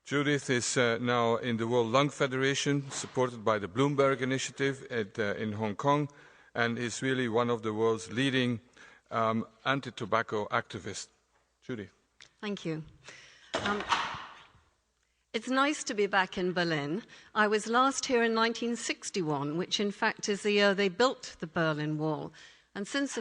Judith is now in the World Lung Federation, supported by the Bloomberg Initiative in Hong Kong, and is really one of the world's leading anti-tobacco activists. Judith. Thank you. It's nice to be back in Berlin. I was last here in 1961, which in fact is the year they built the Berlin Wall. And since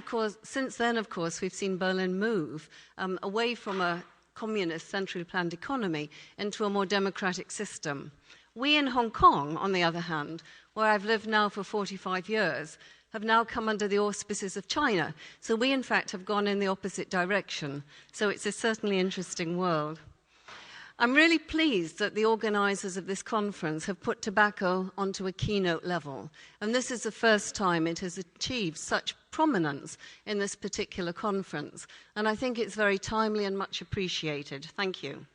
then, of course, we've seen Berlin move away from a communist, centrally planned economy into a more democratic system. We in Hong Kong, on the other hand, where I've lived now for 45 years, have now come under the auspices of China. So we, in fact, have gone in the opposite direction. So it's a certainly interesting world. I'm really pleased that the organisers of this conference have put tobacco onto a keynote level. And this is the first time it has achieved such prominence in this particular conference. And I think it's very timely and much appreciated. Thank you.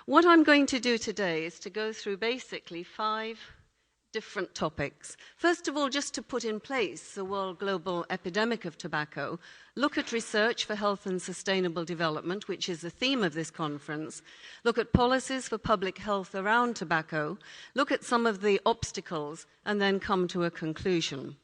What I'm going to do today is to go through basically 5 different topics. First of all, just to put in place the world global epidemic of tobacco, look at research for health and sustainable development, which is the theme of this conference, look at policies for public health around tobacco, look at some of the obstacles, and then come to a conclusion.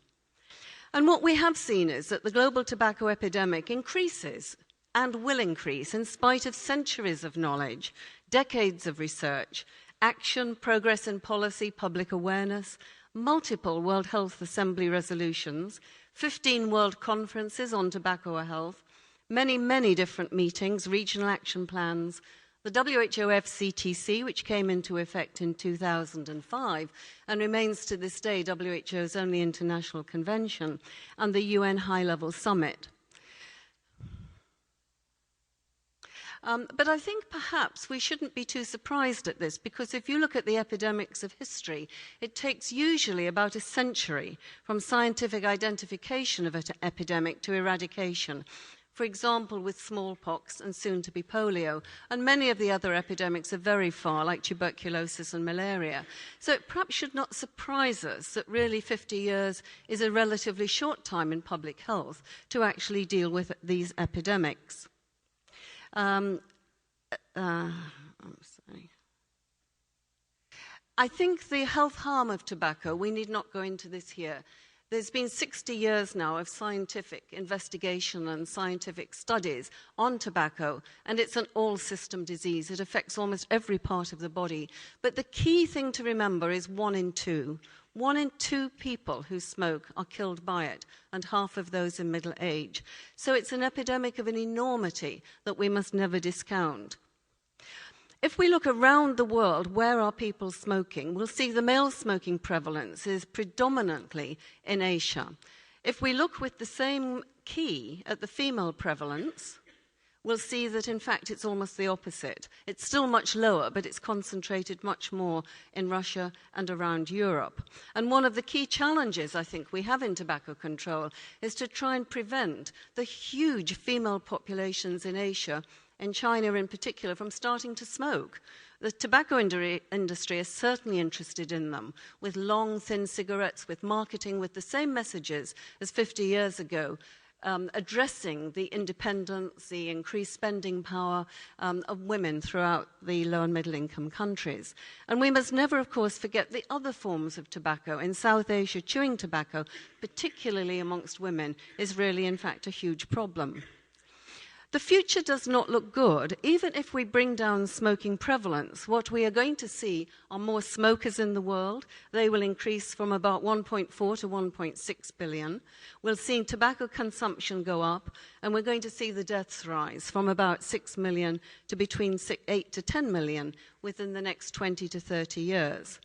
And what we have seen is that the global tobacco epidemic increases and will increase in spite of centuries of knowledge, decades of research, action, progress in policy, public awareness, multiple World Health Assembly resolutions, 15 world conferences on tobacco health, many, many different meetings, regional action plans, the WHO FCTC, which came into effect in 2005 and remains to this day WHO's only international convention, and the UN High-Level Summit. But I think perhaps we shouldn't be too surprised at this, because if you look at the epidemics of history, it takes usually about a century from scientific identification of an epidemic to eradication. For example, with smallpox and soon to be polio, and many of the other epidemics are very far, like tuberculosis and malaria. So it perhaps should not surprise us that really 50 years is a relatively short time in public health to actually deal with these epidemics. I'm sorry. I think the health harm of tobacco, we need not go into this here. There's been 60 years now of scientific investigation and scientific studies on tobacco, and it's an all-system disease. It affects almost every part of the body. But the key thing to remember is 1 in 2. 1 in 2 people who smoke are killed by it, and half of those in middle age. So it's an epidemic of an enormity that we must never discount. If we look around the world, where are people smoking? We'll see the male smoking prevalence is predominantly in Asia. If we look with the same key at the female prevalence, we'll see that, in fact, it's almost the opposite. It's still much lower, but it's concentrated much more in Russia and around Europe. And one of the key challenges, I think, we have in tobacco control is to try and prevent the huge female populations in Asia, in China in particular, from starting to smoke. The tobacco industry is certainly interested in them, with long, thin cigarettes, with marketing, with the same messages as 50 years ago, addressing the independence, the increased spending power of women throughout the low and middle income countries. And we must never, of course, forget the other forms of tobacco. In South Asia, chewing tobacco, particularly amongst women, is really, in fact, a huge problem. The future does not look good. Even if we bring down smoking prevalence, what we are going to see are more smokers in the world. They will increase from about 1.4 to 1.6 billion. We'll see tobacco consumption go up, and we're going to see the deaths rise from about 6 million to between 8 to 10 million within the next 20 to 30 years.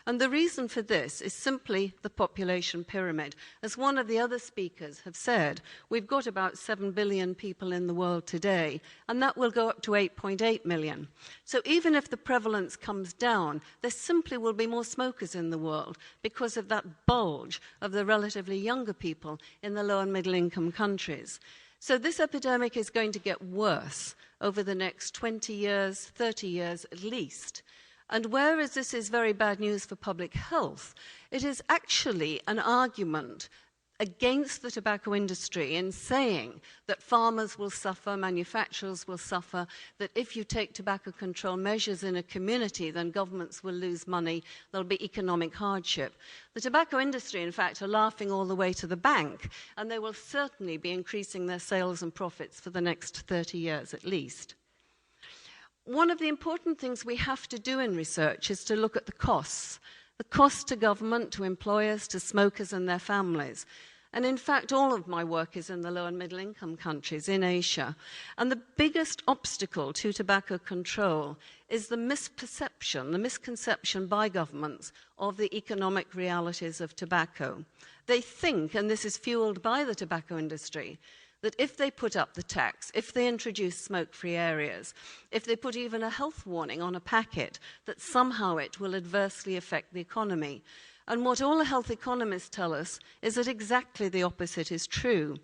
And the reason for this is simply the population pyramid. As one of the other speakers have said, we've got about 7 billion people in the world today, and that will go up to 8.8 million. So even if the prevalence comes down, there simply will be more smokers in the world because of that bulge of the relatively younger people in the low and middle income countries. So this epidemic is going to get worse over the next 20 years, 30 years at least. And whereas this is very bad news for public health, it is actually an argument against the tobacco industry in saying that farmers will suffer, manufacturers will suffer, that if you take tobacco control measures in a community, then governments will lose money, there'll be economic hardship. The tobacco industry, in fact, are laughing all the way to the bank, and they will certainly be increasing their sales and profits for the next 30 years at least. One of the important things we have to do in research is to look at the costs. The cost to government, to employers, to smokers and their families. And in fact, all of my work is in the low and middle income countries in Asia. And the biggest obstacle to tobacco control is the misperception, the misconception by governments of the economic realities of tobacco. They think, and this is fueled by the tobacco industry, that if they put up the tax, if they introduce smoke-free areas, if they put even a health warning on a packet, that somehow it will adversely affect the economy. And what all the health economists tell us is that exactly the opposite is true.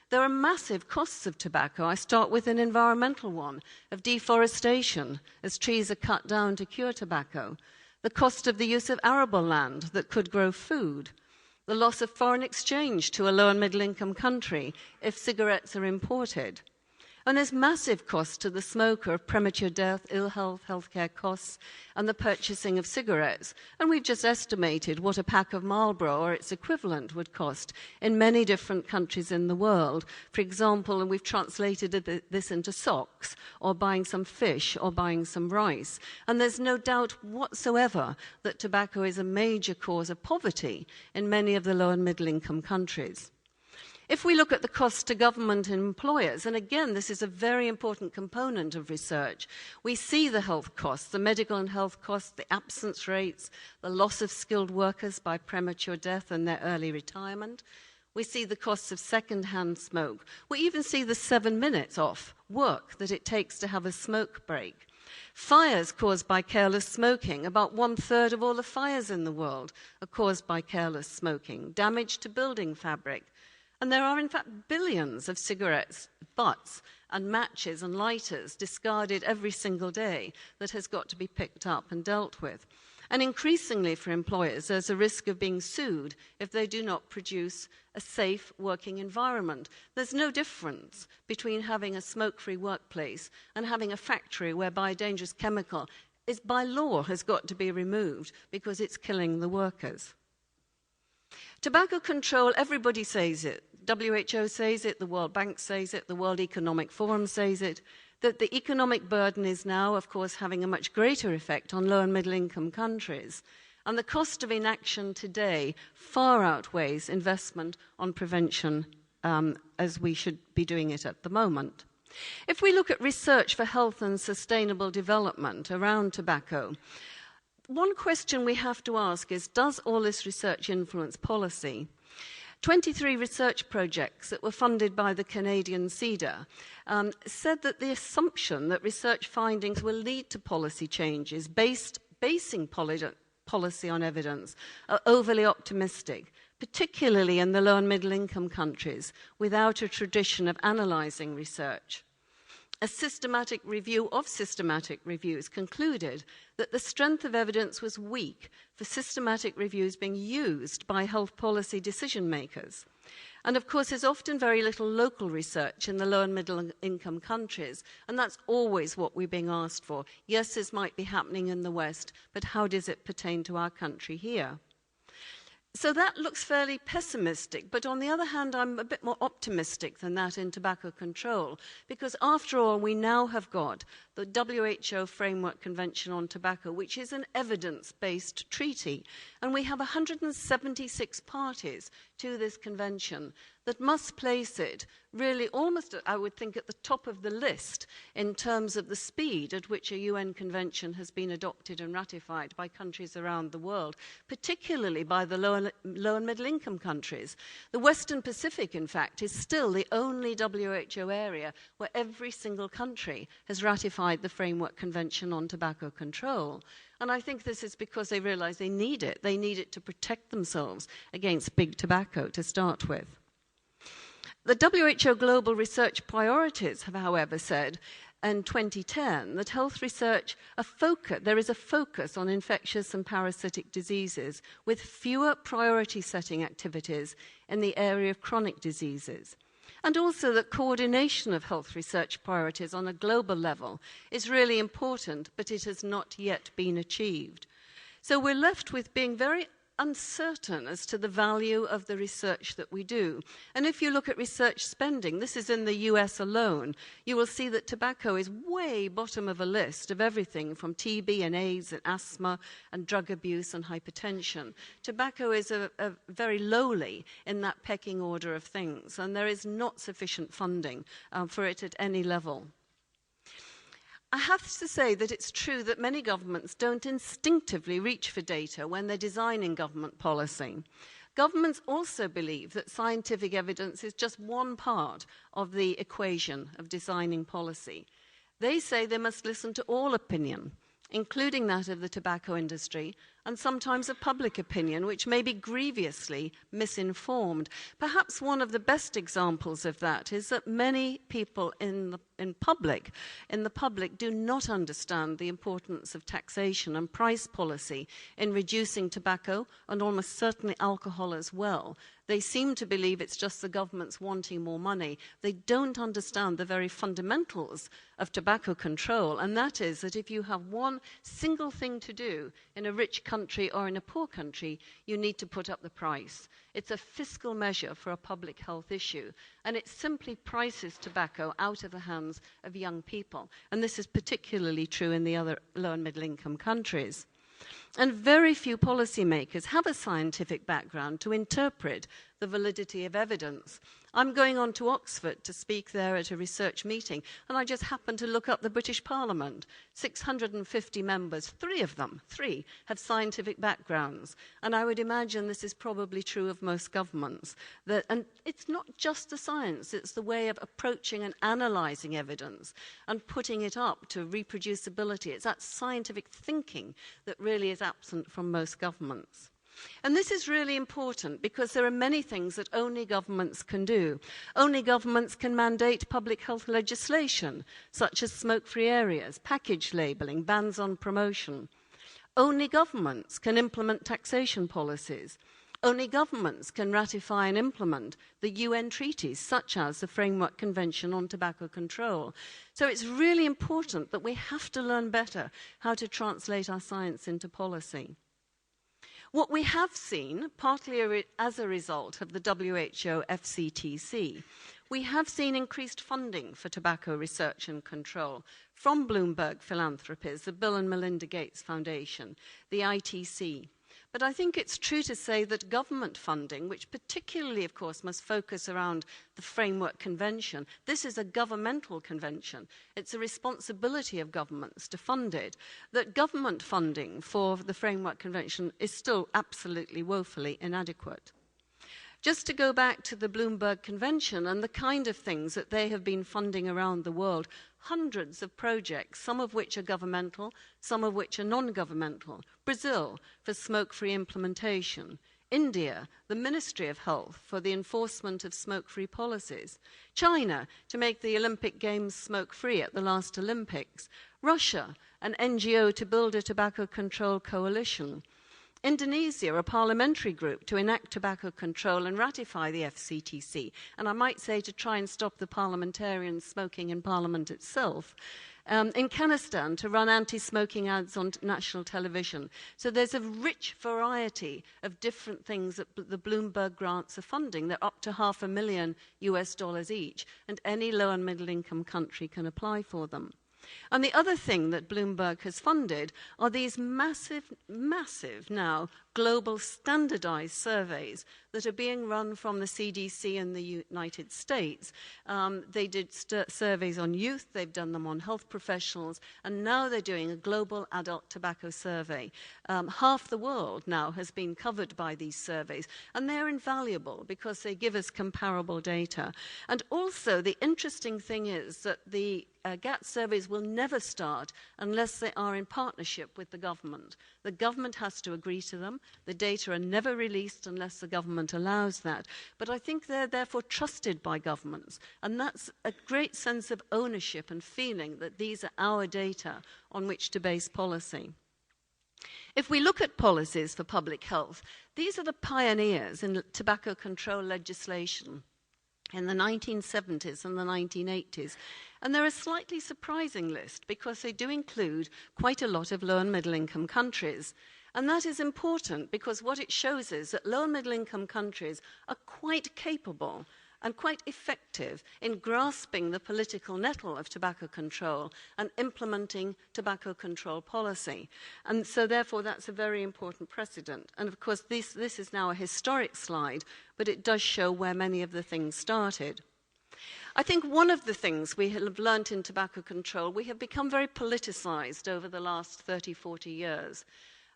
There are massive costs of tobacco. I start with an environmental one, of deforestation, as trees are cut down to cure tobacco, the cost of the use of arable land that could grow food, the loss of foreign exchange to a low and middle income country if cigarettes are imported. And there's massive costs to the smoker of premature death, ill health, healthcare costs, and the purchasing of cigarettes. And we've just estimated what a pack of Marlboro or its equivalent would cost in many different countries in the world. For example, and we've translated this into socks, or buying some fish, or buying some rice. And there's no doubt whatsoever that tobacco is a major cause of poverty in many of the low and middle income countries. If we look at the cost to government and employers, and again, this is a very important component of research, we see the health costs, the medical and health costs, the absence rates, the loss of skilled workers by premature death and their early retirement. We see the costs of second-hand smoke. We even see the 7 minutes off work that it takes to have a smoke break. Fires caused by careless smoking. About 1/3 of all the fires in the world are caused by careless smoking. Damage to building fabric. And there are, in fact, billions of cigarettes, butts, and matches and lighters discarded every single day that has got to be picked up and dealt with. And increasingly for employers, there's a risk of being sued if they do not produce a safe working environment. There's no difference between having a smoke-free workplace and having a factory whereby a dangerous chemical is by law has got to be removed because it's killing the workers. Tobacco control, everybody says it. WHO says it, the World Bank says it, the World Economic Forum says it, that the economic burden is now, of course, having a much greater effect on low and middle income countries. And the cost of inaction today far outweighs investment on prevention as we should be doing it at the moment. If we look at research for health and sustainable development around tobacco, one question we have to ask is, does all this research influence policy? 23 research projects that were funded by the Canadian CEDA said that the assumption that research findings will lead to policy changes basing policy on evidence are overly optimistic, particularly in the low and middle income countries, without a tradition of analysing research. A systematic review of systematic reviews concluded that the strength of evidence was weak for systematic reviews being used by health policy decision makers. And of course, there's often very little local research in the low and middle income countries, and that's always what we're being asked for. Yes, this might be happening in the West, but how does it pertain to our country here? So that looks fairly pessimistic, but on the other hand, I'm a bit more optimistic than that in tobacco control, because after all, we now have got the WHO Framework Convention on Tobacco, which is an evidence-based treaty, and we have 176 parties to this convention that must place it really almost, I would think, at the top of the list in terms of the speed at which a UN convention has been adopted and ratified by countries around the world, particularly by the low and middle income countries. The Western Pacific, in fact, is still the only WHO area where every single country has ratified the Framework Convention on Tobacco Control. And I think this is because they realize they need it. They need it to protect themselves against big tobacco to start with. The WHO Global Research Priorities have, however, said in 2010 that health research, there is a focus on infectious and parasitic diseases with fewer priority setting activities in the area of chronic diseases. And also that coordination of health research priorities on a global level is really important, but it has not yet been achieved. So we're left with being very uncertain as to the value of the research that we do. And if you look at research spending, this is in the US alone, you will see that tobacco is way bottom of a list of everything from TB and AIDS and asthma and drug abuse and hypertension. Tobacco is a very lowly in that pecking order of things, and there is not sufficient funding for it at any level. I have to say that it's true that many governments don't instinctively reach for data when they're designing government policy. Governments also believe that scientific evidence is just one part of the equation of designing policy. They say they must listen to all opinion, including that of the tobacco industry, and sometimes of public opinion, which may be grievously misinformed. Perhaps one of the best examples of that is that many people in the public do not understand the importance of taxation and price policy in reducing tobacco and almost certainly alcohol as well. They seem to believe it's just the government's wanting more money. They don't understand the very fundamentals of tobacco control, and that is that if you have one single thing to do in a rich country or in a poor country, you need to put up the price. It's a fiscal measure for a public health issue, and it simply prices tobacco out of the hands of young people. And this is particularly true in the other low and middle income countries. And very few policymakers have a scientific background to interpret the validity of evidence. I'm going on to Oxford to speak there at a research meeting, and I just happened to look up the British Parliament. 650 members, three have scientific backgrounds. And I would imagine this is probably true of most governments. And it's not just the science, it's the way of approaching and analysing evidence and putting it up to reproducibility. It's that scientific thinking that really is absent from most governments. And this is really important because there are many things that only governments can do. Only governments can mandate public health legislation, such as smoke-free areas, package labelling, bans on promotion. Only governments can implement taxation policies. Only governments can ratify and implement the UN treaties, such as the Framework Convention on Tobacco Control. So it's really important that we have to learn better how to translate our science into policy. What we have seen, partly as a result of the WHO FCTC, we have seen increased funding for tobacco research and control from Bloomberg Philanthropies, the Bill and Melinda Gates Foundation, the ITC. But I think it's true to say that government funding, which particularly, of course, must focus around the Framework Convention, this is a governmental convention. It's a responsibility of governments to fund it. That government funding for the Framework Convention is still absolutely woefully inadequate. Just to go back to the Bloomberg Convention and the kind of things that they have been funding around the world, hundreds of projects, some of which are governmental, some of which are non-governmental. Brazil for smoke-free implementation. India, the Ministry of Health for the enforcement of smoke-free policies. China to make the Olympic Games smoke-free at the last Olympics. Russia, an NGO to build a tobacco control coalition. Indonesia, a parliamentary group to enact tobacco control and ratify the FCTC, and I might say to try and stop the parliamentarians smoking in Parliament itself. In Kazakhstan, to run anti-smoking ads on national television. So there's a rich variety of different things that the Bloomberg grants are funding. They're up to $500,000 US each, and any low and middle income country can apply for them. And the other thing that Bloomberg has funded are these massive now global standardized surveys that are being run from the CDC in the United States. They did surveys on youth, they've done them on health professionals, and now they're doing a global adult tobacco survey. Half the world now has been covered by these surveys, and they're invaluable because they give us comparable data. And also, the interesting thing is that the GATT surveys will never start unless they are in partnership with the government. The government has to agree to them. The data are never released unless the government allows that. But I think they're therefore trusted by governments. And that's a great sense of ownership and feeling that these are our data on which to base policy. If we look at policies for public health, these are the pioneers in tobacco control legislation in the 1970s and the 1980s. And they're a slightly surprising list because they do include quite a lot of low and middle income countries. And that is important because what it shows is that low and middle income countries are quite capable and quite effective in grasping the political nettle of tobacco control and implementing tobacco control policy. And so therefore that's a very important precedent. And of course this is now a historic slide, but it does show where many of the things started. I think one of the things we have learnt in tobacco control, we have become very politicized over the last 30, 40 years.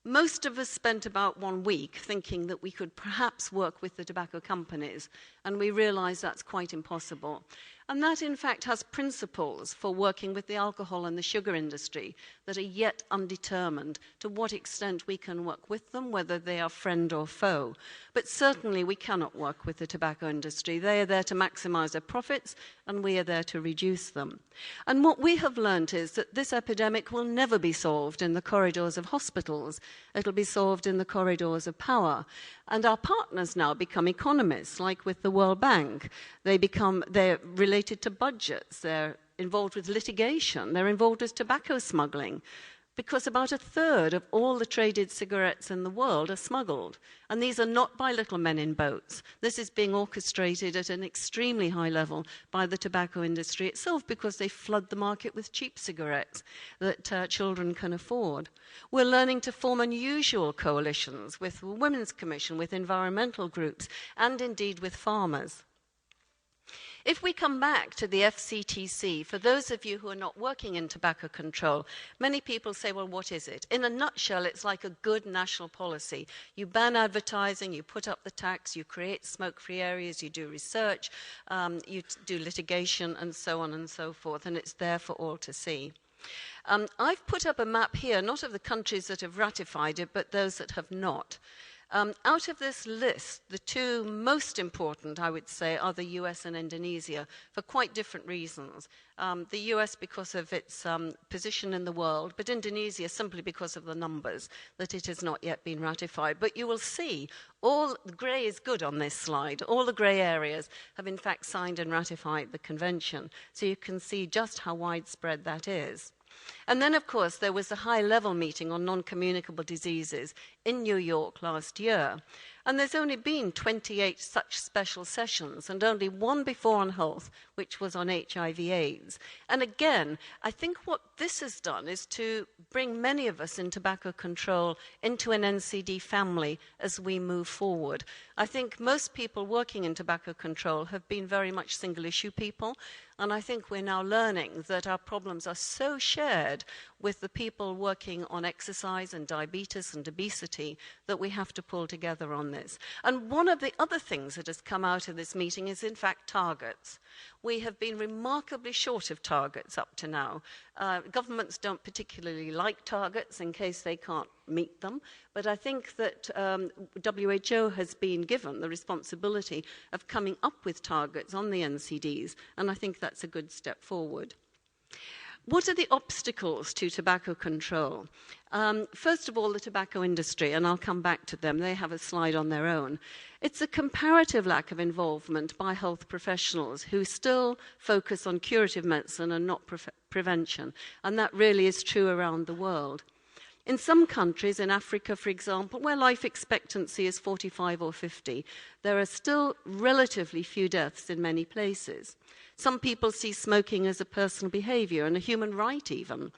Most of us spent about 1 week thinking that we could perhaps work with the tobacco companies, and we realized that's quite impossible. And that, in fact, has principles for working with the alcohol and the sugar industry that are yet undetermined to what extent we can work with them, whether they are friend or foe. But certainly we cannot work with the tobacco industry. They are there to maximize their profits, and we are there to reduce them. And what we have learned is that this epidemic will never be solved in the corridors of hospitals. It'll be solved in the corridors of power. And our partners now become economists, like with the World Bank. They're related to budgets, they're involved with litigation, they're involved with tobacco smuggling, because about 1/3 of all the traded cigarettes in the world are smuggled. And these are not by little men in boats. This is being orchestrated at an extremely high level by the tobacco industry itself because they flood the market with cheap cigarettes that children can afford. We're learning to form unusual coalitions with the Women's Commission, with environmental groups, and indeed with farmers. If we come back to the FCTC, for those of you who are not working in tobacco control, many people say, well, what is it? In a nutshell, it's like a good national policy. You ban advertising, you put up the tax, you create smoke-free areas, you do research, you do litigation, and so on and so forth, and it's there for all to see. I've put up a map here, not of the countries that have ratified it, but those that have not. Out of this list, the two most important, I would say, are the US and Indonesia for quite different reasons. The US because of its position in the world, but Indonesia simply because of the numbers, that it has not yet been ratified. But you will see, all the grey is good on this slide. All the grey areas have in fact signed and ratified the convention. So you can see just how widespread that is. And then, of course, there was a high-level meeting on non-communicable diseases in New York last year. And there's only been 28 such special sessions, and only one before on health, which was on HIV/AIDS. And again, I think what this has done is to bring many of us in tobacco control into an NCD family as we move forward. I think most people working in tobacco control have been very much single-issue people, and I think we're now learning that our problems are so shared with the people working on exercise and diabetes and obesity that we have to pull together on this. And one of the other things that has come out of this meeting is, in fact, targets. We have been remarkably short of targets up to now. Governments don't particularly like targets in case they can't meet them, but I think that WHO has been given the responsibility of coming up with targets on the NCDs, and I think that's a good step forward. What are the obstacles to tobacco control? First of all, the tobacco industry, and I'll come back to them. They have a slide on their own. It's a comparative lack of involvement by health professionals who still focus on curative medicine and not prevention, and that really is true around the world. In some countries, in Africa, for example, where life expectancy is 45 or 50, there are still relatively few deaths in many places. Some people see smoking as a personal behavior and a human right even.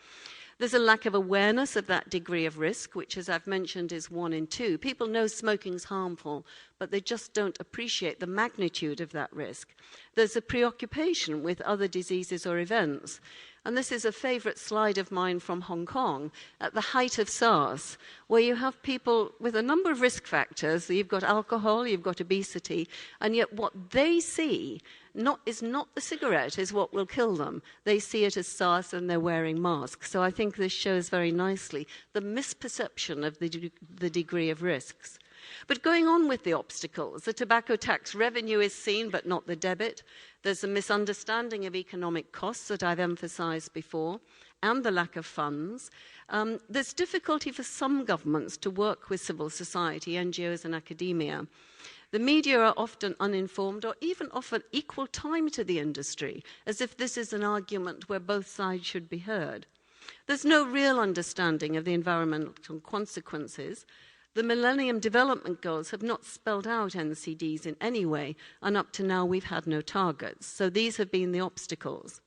There's a lack of awareness of that degree of risk, which, as I've mentioned, is 1 in 2. People know smoking's harmful, but they just don't appreciate the magnitude of that risk. There's a preoccupation with other diseases or events. And this is a favourite slide of mine from Hong Kong at the height of SARS, where you have people with a number of risk factors. You've got alcohol, you've got obesity, and yet what they see is not the cigarette is what will kill them. They see it as SARS and they're wearing masks. So I think this shows very nicely the misperception of the degree of risks. But going on with the obstacles, the tobacco tax revenue is seen but not the debit. There's a misunderstanding of economic costs that I've emphasised before, and the lack of funds. There's difficulty for some governments to work with civil society, NGOs and academia. The media are often uninformed or even offer equal time to the industry, as if this is an argument where both sides should be heard. There's no real understanding of the environmental consequences. The Millennium Development Goals have not spelled out NCDs in any way, and up to now we've had no targets. So these have been the obstacles.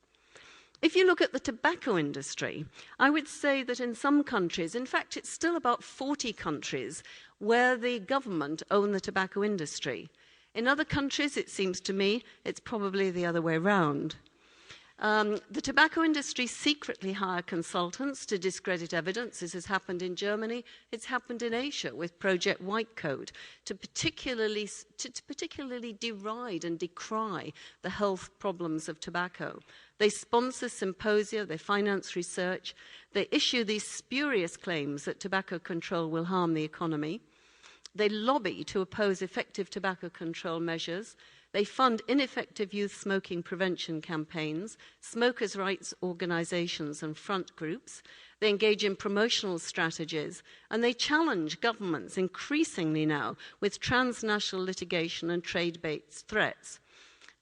If you look at the tobacco industry, I would say that in some countries, in fact it's still about 40 countries, where the government own the tobacco industry. In other countries, it seems to me, it's probably the other way round. The tobacco industry secretly hire consultants to discredit evidence. This has happened in Germany. It's happened in Asia with Project Whitecoat to particularly deride and decry the health problems of tobacco. They sponsor symposia, they finance research, they issue these spurious claims that tobacco control will harm the economy. They lobby to oppose effective tobacco control measures. They fund ineffective youth smoking prevention campaigns, smokers' rights organisations and front groups. They engage in promotional strategies, and they challenge governments increasingly now with transnational litigation and trade-based threats.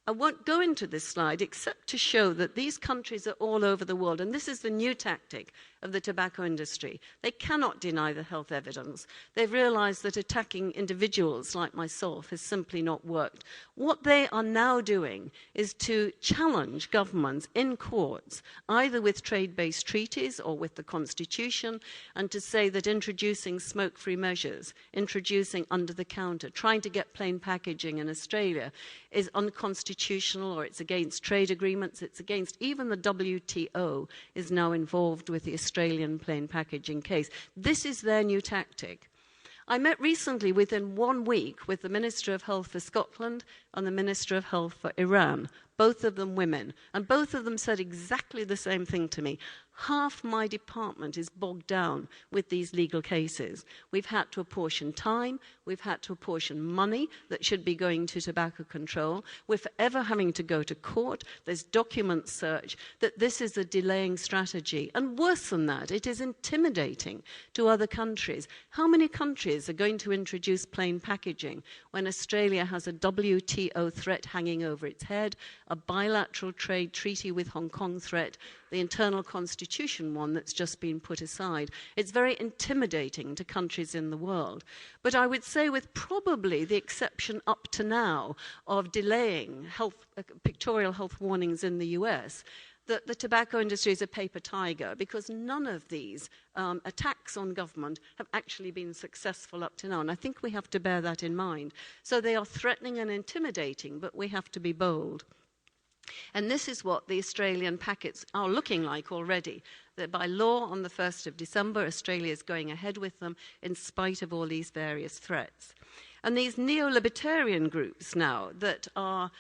I won't go into this slide except to show that these countries are all over the world, and this is the new tactic of the tobacco industry. They cannot deny the health evidence. They've realised that attacking individuals like myself has simply not worked. What they are now doing is to challenge governments in courts, either with trade-based treaties or with the Constitution, and to say that introducing smoke-free measures, introducing under-the-counter, trying to get plain packaging in Australia is unconstitutional, or it's against trade agreements, it's against even the WTO is now involved with the Australian plain packaging case. This is their new tactic. I met recently within 1 week with the Minister of Health for Scotland and the Minister of Health for Iran, both of them women, and both of them said exactly the same thing to me. Half my department is bogged down with these legal cases. We've had to apportion time, we've had to apportion money that should be going to tobacco control. We're forever having to go to court. There's document search, that this is a delaying strategy. And worse than that, it is intimidating to other countries. How many countries are going to introduce plain packaging when Australia has a WTO threat hanging over its head, a bilateral trade treaty with Hong Kong threat, the internal constitution one that's just been put aside? It's very intimidating to countries in the world. But I would say, with probably the exception up to now of delaying pictorial health warnings in the US, that the tobacco industry is a paper tiger, because none of these attacks on government have actually been successful up to now. And I think we have to bear that in mind. So they are threatening and intimidating, but we have to be bold. And this is what the Australian packets are looking like already. That by law, on the 1st of December, Australia is going ahead with them in spite of all these various threats. And these neo-libertarian groups now that are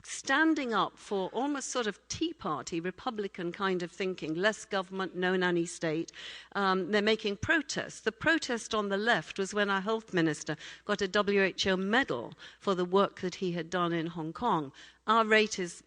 standing up for almost sort of Tea Party, Republican kind of thinking, less government, no nanny state. They're making protests. The protest on the left was when our health minister got a WHO medal for the work that he had done in Hong Kong. Our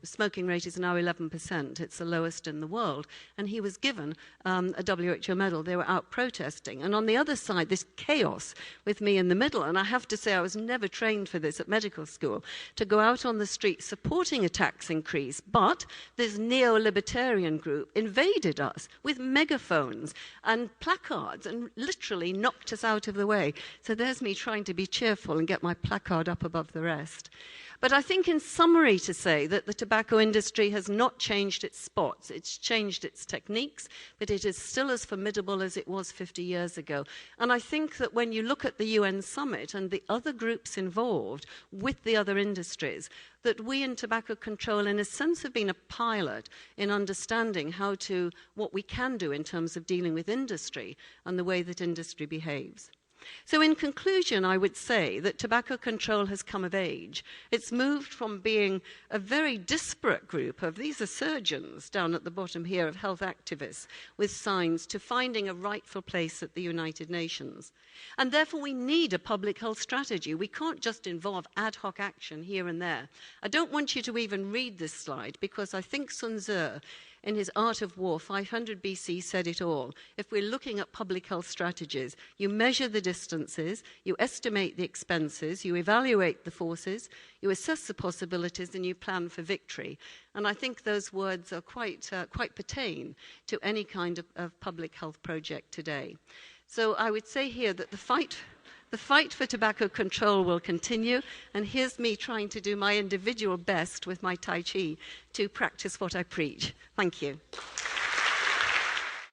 smoking rate is now 11%. It's the lowest in the world. And he was given a WHO medal. They were out protesting. And on the other side, this chaos with me in the middle. And I have to say, I was never trained for this at medical school, to go out on the street supporting a tax increase. But this neo-libertarian group invaded us with megaphones and placards and literally knocked us out of the way. So there's me trying to be cheerful and get my placard up above the rest. But I think in summary to say that the tobacco industry has not changed its spots, it's changed its techniques, but it is still as formidable as it was 50 years ago. And I think that when you look at the UN summit and the other groups involved with the other industries, that we in tobacco control in a sense have been a pilot in understanding what we can do in terms of dealing with industry and the way that industry behaves. So in conclusion, I would say that tobacco control has come of age. It's moved from being a very disparate group of, these are surgeons down at the bottom here, of health activists with signs, to finding a rightful place at the United Nations. And therefore we need a public health strategy. We can't just involve ad hoc action here and there. I don't want you to even read this slide because I think Sun Tzu, in his Art of War, 500 BC, said it all. If we're looking at public health strategies, you measure the distances, you estimate the expenses, you evaluate the forces, you assess the possibilities, and you plan for victory. And I think those words are quite pertain to any kind of public health project today. So I would say here that the fight for tobacco control will continue, and here's me trying to do my individual best with my Tai Chi to practice what I preach. Thank you.